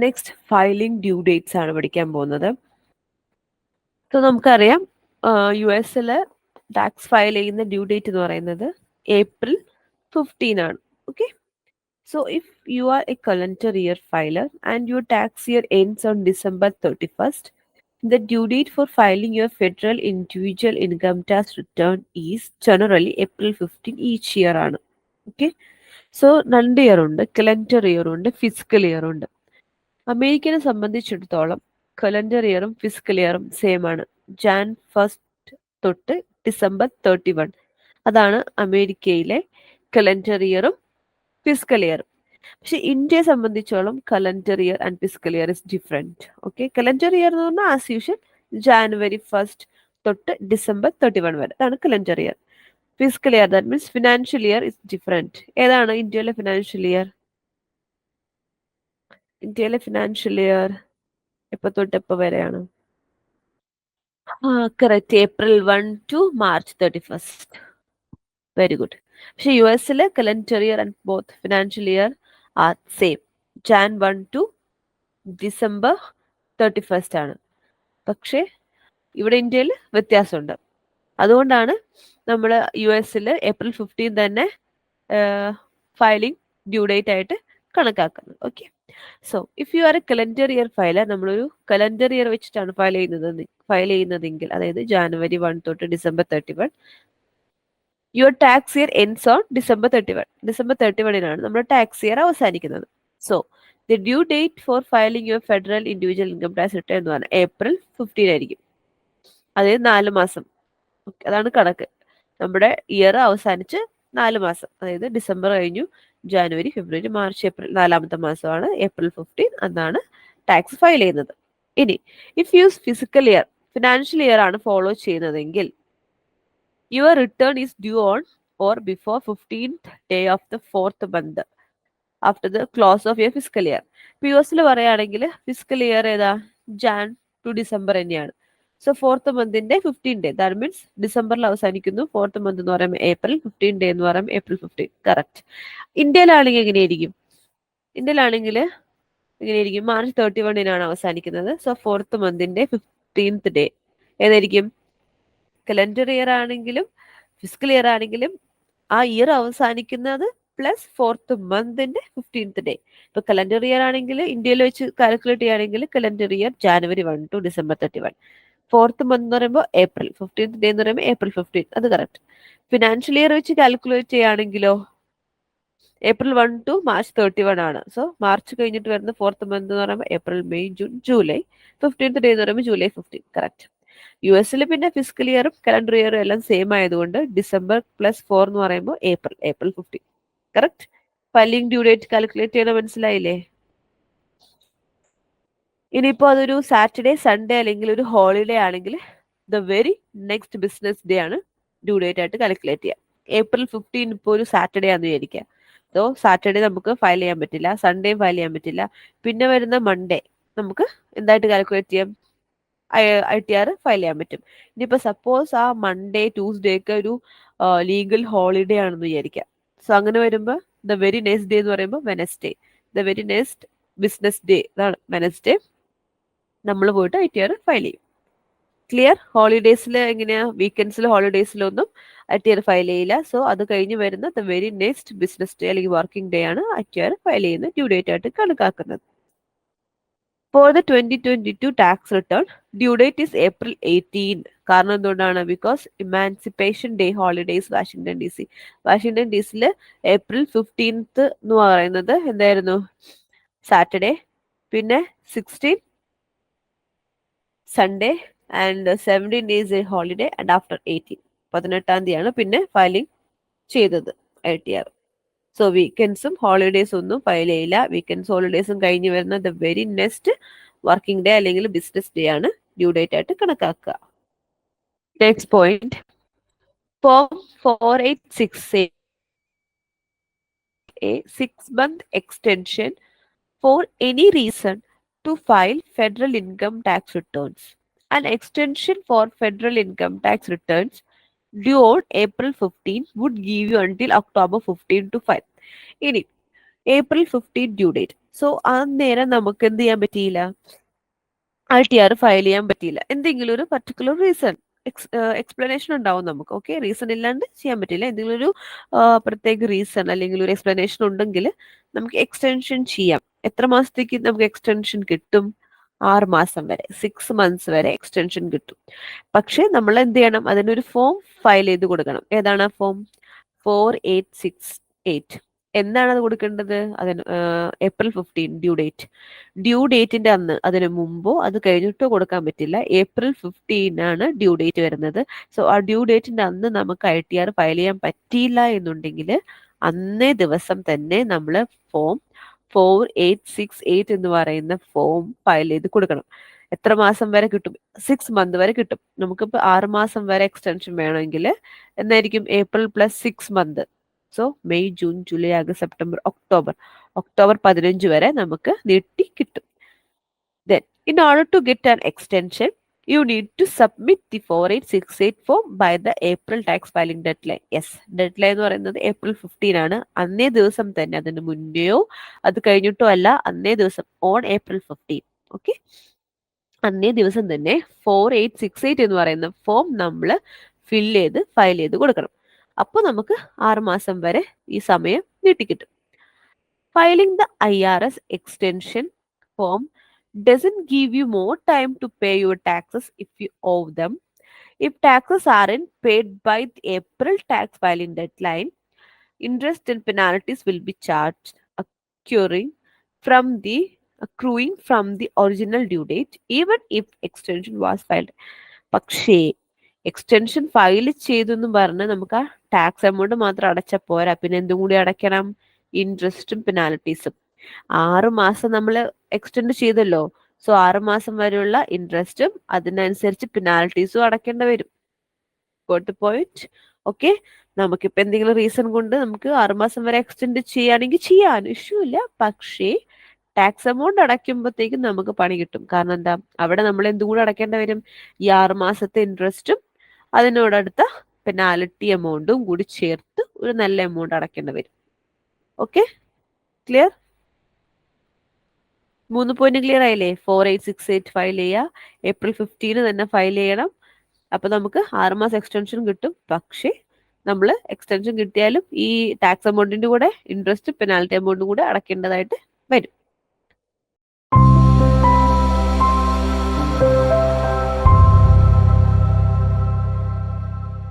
Next filing due dates ആണ് പഠിക്കാൻ പോകുന്നത്. സോ നമുക്കറിയാം യു എസിൽ ടാക്സ് ഫയൽ ചെയ്യുന്ന ഡ്യൂ ഡേറ്റ് എന്ന് പറയുന്നത് April 15 ആണ്. Okay, so if you are A calendar year ഫയലർ and your tax year ends on December 31st, the due date for filing your federal individual income tax return is generally April 15 each year ആണ്. Okay, so 2 year ഉണ്ട്, calendar year ഉണ്ട്, physical year ഉണ്ട്. അമേരിക്കനെ സംബന്ധിച്ചിടത്തോളം calendar ഇയറും physical ഇയറും same ആണ്. Jan 1st തൊട്ട് December 31. അതാണ് അമേരിക്കയിലെ calendar ഇയറും physical ഇയറും. പക്ഷെ ഇന്ത്യയെ സംബന്ധിച്ചോളം calendar year and physical year is different. Okay, calendar year എന്ന് പറഞ്ഞാൽ ആസ് യൂഷ്വൽ January 1st തൊട്ട് December 31 വരെ, അതാണ് calendar year. Physical year that means financial year is different. ഏതാണ് ഇന്ത്യയിലെ ഫിനാൻഷ്യൽ ഇയർ? ഇന്ത്യയിലെ ഫിനാൻഷ്യൽ ഇയർ എപ്പോ തൊട്ട് എപ്പോ വരെയാണ്? Correct, April 1 to March 31st. Very good. പക്ഷെ യു എസിലെ calendar year and both financial year are same. Jan 1 to December 31st ആണ്. പക്ഷേ ഇവിടെ ഇന്ത്യയിൽ വ്യത്യാസമുണ്ട്. അതുകൊണ്ടാണ് നമ്മൾ യു എസിൽ April 15 തന്നെ ഫയലിംഗ് ഡ്യൂ ഡേറ്റ് ആയിട്ട് കണക്കാക്കുന്നത്. Okay, so if you are A calendar year ഫയലർ, നമ്മളൊരു കലണ്ടർ ഇയർ വെച്ചിട്ടാണ് ഫയൽ ചെയ്യുന്നതെങ്കിൽ, അതായത് January 1 തൊട്ട് December 31, your tax year ends on December 31. December 31 നമ്മുടെ ടാക്സ് ഇയർ അവസാനിക്കുന്നത്. So the due date for filing your federal individual income tax return എന്ന് പറഞ്ഞാൽ April 15 ആയിരിക്കും. അതായത് 4 മാസം. അതാണ് കണക്ക്. നമ്മുടെ ഇയർ അവസാനിച്ച് 4 മാസം, അതായത് ഡിസംബർ കഴിഞ്ഞു, ജാനുവരി, ഫെബ്രുവരി, മാർച്ച്, ഏപ്രിൽ, 4ാമത്തെ മാസമാണ് April 15. അതാണ് ടാക്സ് ഫയൽ ചെയ്യുന്നത്. ഇനി if use physical year, financial year ആണ് ഫോളോ ചെയ്യുന്നതെങ്കിൽ, your return is due on or before 15th day of the 4th month after the close of your physical year. ഇപ്പോൾ U എസിൽ പറയുകയാണെങ്കിൽ physical year ഏതാ? Jan to December തന്നെയാണ്. So 4th monthന്റെ 15 day, that means ഡിസംബറിൽ അവസാനിക്കുന്നു. 4th month എന്ന് പറയുമ്പോൾ April, 15 day എന്ന് പറയുമ്പോൾ April 15. കറക്റ്റ്. ഇന്ത്യയിലാണെങ്കിൽ എങ്ങനെയായിരിക്കും? ഇന്ത്യയിലാണെങ്കിൽ എങ്ങനെയായിരിക്കും? March 31 അവസാനിക്കുന്നത്. സോ 4th monthന്റെ 15th day ഏതായിരിക്കും? കലണ്ടർ ഇയർ ആണെങ്കിലും ഫിസിക്കൽ ഇയർ ആണെങ്കിലും ആ ഇയർ അവസാനിക്കുന്നത് പ്ലസ് 4th monthന്റെ 15th day. ഇപ്പൊ കലണ്ടർ ഇയർ ആണെങ്കിൽ ഇന്ത്യയിൽ വെച്ച് കാൽക്കുലേറ്റ് ചെയ്യുകയാണെങ്കിൽ calendar year January 1 to December 31. 4th month എന്ന് പറയുമ്പോൾ April, 15th day എന്ന് പറയുമ്പോൾ April 15. അത് കറക്റ്റ്. ഫിനാൻഷ്യൽ ഇയർ വെച്ച് കാൽക്കുലേറ്റ് ചെയ്യുകയാണെങ്കിലോ April 1 to March 31 ആണ്. സോ മാർച്ച് കഴിഞ്ഞിട്ട് വരുന്ന 4th month എന്ന് പറയുമ്പോൾ April, May, June, July. 15th day എന്ന് പറയുമ്പോൾ July 15. കറക്റ്റ്. യു എസിൽ പിന്നെ ഫിസിക്കൽ ഇയറും കലണ്ടർ ഇയറും എല്ലാം സെയിം ആയതുകൊണ്ട് December + 4 എന്ന് പറയുമ്പോൾ April 15. Correct. Filing due date calculate ചെയ്യണം, മനസ്സിലായില്ലേ? ഇനിയിപ്പോൾ അതൊരു സാറ്റർഡേ, സൺഡേ അല്ലെങ്കിൽ ഒരു ഹോളിഡേ ആണെങ്കിൽ the very next business day ആണ് ഡ്യൂ ഡേറ്റ് ആയിട്ട് കാൽക്കുലേറ്റ് ചെയ്യുക. April 15 ഇപ്പോൾ ഒരു സാറ്റർഡേ ആണെന്ന് വിചാരിക്കുക. സോ സാറ്റർഡേ നമുക്ക് ഫയൽ ചെയ്യാൻ പറ്റില്ല, സൺഡേയും ഫയൽ ചെയ്യാൻ പറ്റില്ല. പിന്നെ വരുന്ന മൺഡേ നമുക്ക് എന്തായിട്ട് കാൽക്കുലേറ്റ് ചെയ്യാം? ITR ഫയൽ ചെയ്യാൻ പറ്റും. ഇനിയിപ്പോൾ സപ്പോസ് ആ മൺഡേ, ട്യൂസ്ഡേ ഒക്കെ ഒരു ലീഗൽ ഹോളിഡേ ആണെന്ന് വിചാരിക്കാം. സോ അങ്ങനെ വരുമ്പോൾ ദ വെരി നെക്സ്റ്റ് ഡേ എന്ന് പറയുമ്പോൾ Wednesday, the very next business day, അതാണ് വെനസ്ഡേ നമ്മൾ പോയിട്ട് ITR ഫയൽ ചെയ്യും. ക്ലിയർ? ഹോളിഡേയ്സിൽ എങ്ങനെയാ? വീക്കെൻഡ്സിൽ, ഹോളിഡേയ്സിലൊന്നും ITR ഫയൽ ചെയ്യില്ല. സോ അത് കഴിഞ്ഞ് വരുന്ന the very next business day അല്ലെങ്കിൽ വർക്കിംഗ് ഡേ ആണ് ITR ഫയൽ ചെയ്യുന്ന ഡ്യൂ ഡേറ്റ് ആയിട്ട് കണക്കാക്കുന്നത്. For the 2022 tax return due date is April 18. കാരണം എന്തുകൊണ്ടാണ്? Because emancipation day holidays Washington DC. Washington DCയിൽ April 15th എന്ന് പറയുന്നത് എന്തായിരുന്നു? സാറ്റർഡേ, പിന്നെ 16 Sunday and 17 days A holiday and after 18, 18ാം തീയതിയാണ് പിന്നെ ഫയലിംഗ് ചെയ്തത് ITR. സോ വീക്കെൻഡ്സും ഹോളിഡേയ്സ് ഒന്നും ഫയൽ ചെയ്യില്ല. വീക്കെൻഡ്സ്, ഹോളിഡേയ്സും കഴിഞ്ഞ് വരുന്ന the very next working day അല്ലെങ്കിൽ ബിസിനസ് ഡേ ആണ് ഡ്യൂ ഡേറ്റ് ആയിട്ട് കണക്കാക്കുക. Next point, form 486 a 6-month extension for any reason to file federal income tax returns. An extension for federal income tax returns due on April 15 would give you until October 15 to file. ഇനി April 15 due date. So അന്നേരം നമുക്ക് എന്ത് ചെയ്യാൻ പറ്റിയില്ല, ITR file ചെയ്യാൻ പറ്റിയില്ല. എന്തെങ്കിലും ഒരു പർട്ടിക്കുലർ റീസൺ, എക്സ്പ്ലനേഷൻ ഉണ്ടാവും നമുക്ക്. ഓക്കെ, റീസൺ ഇല്ലാണ്ട് ചെയ്യാൻ പറ്റില്ല. എന്തെങ്കിലും ഒരു പ്രത്യേക റീസൺ അല്ലെങ്കിൽ ഒരു എക്സ്പ്ലനേഷൻ ഉണ്ടെങ്കിൽ നമുക്ക് എക്സ്റ്റൻഷൻ ചെയ്യാം. എത്ര മാസത്തേക്ക് നമുക്ക് എക്സ്റ്റൻഷൻ കിട്ടും? 6 മാസം വരെ, 6 മന്ത്സ് വരെ എക്സ്റ്റൻഷൻ കിട്ടും. പക്ഷെ നമ്മൾ എന്ത് ചെയ്യണം? അതിനൊരു ഫോം ഫയൽ ചെയ്ത് കൊടുക്കണം. ഏതാണ് ആ ഫോം? 4868. എന്നാണ് അത് കൊടുക്കേണ്ടത്? അതിന് ഏപ്രിൽ 15 ഡ്യൂ ഡേറ്റ്. ഡ്യൂ ഡേറ്റിന്റെ അന്ന്, അതിന് മുമ്പോ അത് കഴിഞ്ഞിട്ടോ കൊടുക്കാൻ പറ്റില്ല. ഏപ്രിൽ 15 ആണ് ഡ്യൂ ഡേറ്റ് വരുന്നത്. സോ ആ ഡ്യൂ ഡേറ്റിന്റെ അന്ന് നമുക്ക് ITR ഫയൽ ചെയ്യാൻ പറ്റിയില്ല എന്നുണ്ടെങ്കിൽ അന്നേ ദിവസം തന്നെ നമ്മൾ ഫോം 4868 എന്ന് പറയുന്ന ഫോം ഫയൽ ചെയ്ത് കൊടുക്കണം. എത്ര മാസം വരെ കിട്ടും? 6 മന്ത് വരെ കിട്ടും. നമുക്കിപ്പോൾ 6 മാസം വരെ എക്സ്റ്റൻഷൻ വേണമെങ്കിൽ എന്നായിരിക്കും? April plus 6 month. So May, June, July, August, September, October, October 15 വരെ നമുക്ക് നീട്ടി കിട്ടും. Then, in order to get an extension, you need to submit the 4868 form by the April tax filing deadline. Yes, deadline എന്ന് പറയുന്നത് April 15 ആണ്. അന്നേ ദിവസം തന്നെ, അതിന് മുന്നെയോ അത് കഴിഞ്ഞിട്ടോ അല്ല, അന്നേ ദിവസം, ഓൺ ഏപ്രിൽ 15. ഓക്കെ, അന്നേ ദിവസം തന്നെ 4868 എന്ന് പറയുന്ന ഫോം നമ്മൾ ഫില്ല് ചെയ്ത് ഫയൽ ചെയ്ത് കൊടുക്കണം. അപ്പോൾ നമുക്ക് 6 മാസം വരെ ഈ സമയം നീട്ടിക്കിട്ടും. Filing the IRS extension form doesn't give you more time to pay your taxes if you owe them. If taxes aren't paid by the April tax filing deadline, interest and penalties will be charged, accruing from the original due date, even if extension was filed. പക്ഷേ extension file ചെയ്തു എന്ന് പറഞ്ഞ് നമുക്ക് ആ tax amount മാത്രം അടച്ചാൽ പോരാ, പിന്നെ എന്തും കൂടി അടയ്ക്കണം? ഇൻട്രസ്റ്റും പെനാൽറ്റീസും. 6 മാസം നമ്മൾ എക്സ്റ്റെൻഡ് ചെയ്തല്ലോ. സോ 6 മാസം വരെയുള്ള ഇൻട്രസ്റ്റും അതിനനുസരിച്ച് പെനാൽറ്റീസും അടയ്ക്കേണ്ടി വരും. Got point? ഓക്കെ, നമുക്കിപ്പോൾ എന്തെങ്കിലും റീസൺ കൊണ്ട് നമുക്ക് 6 മാസം വരെ എക്സ്റ്റെൻഡ് ചെയ്യുകയാണെങ്കിൽ ചെയ്യാൻ ഇഷ്യൂ ഇല്ല. പക്ഷേ ടാക്സ് എമൗണ്ട് അടയ്ക്കുമ്പോഴത്തേക്കും നമുക്ക് പണി കിട്ടും. കാരണം എന്താ? അവിടെ നമ്മൾ എന്തും കൂടെ അടയ്ക്കേണ്ടി വരും? ഈ 6 മാസത്തെ ഇൻട്രസ്റ്റും അതിനോടടുത്ത പെനാൽറ്റി എമൗണ്ടും കൂടി ചേർത്ത് ഒരു നല്ല എമൗണ്ട് അടയ്ക്കേണ്ടി വരും. Okay, clear? 3 പോയിന്റ് ക്ലിയർ ആയില്ലേ? 4868 ഫയൽ ചെയ്യുക, ഏപ്രിൽ 15 തന്നെ ഫയൽ ചെയ്യണം. അപ്പൊ നമുക്ക് 6 മാസം എക്സ്റ്റൻഷൻ കിട്ടും. പക്ഷേ നമ്മൾ എക്സ്റ്റൻഷൻ കിട്ടിയാലും ഈ ടാക്സ് എമൗണ്ടിന്റെ കൂടെ ഇൻട്രസ്റ്റ് പെനാൽറ്റി എമൗണ്ടും കൂടെ അടയ്ക്കേണ്ടതായിട്ട് വരും.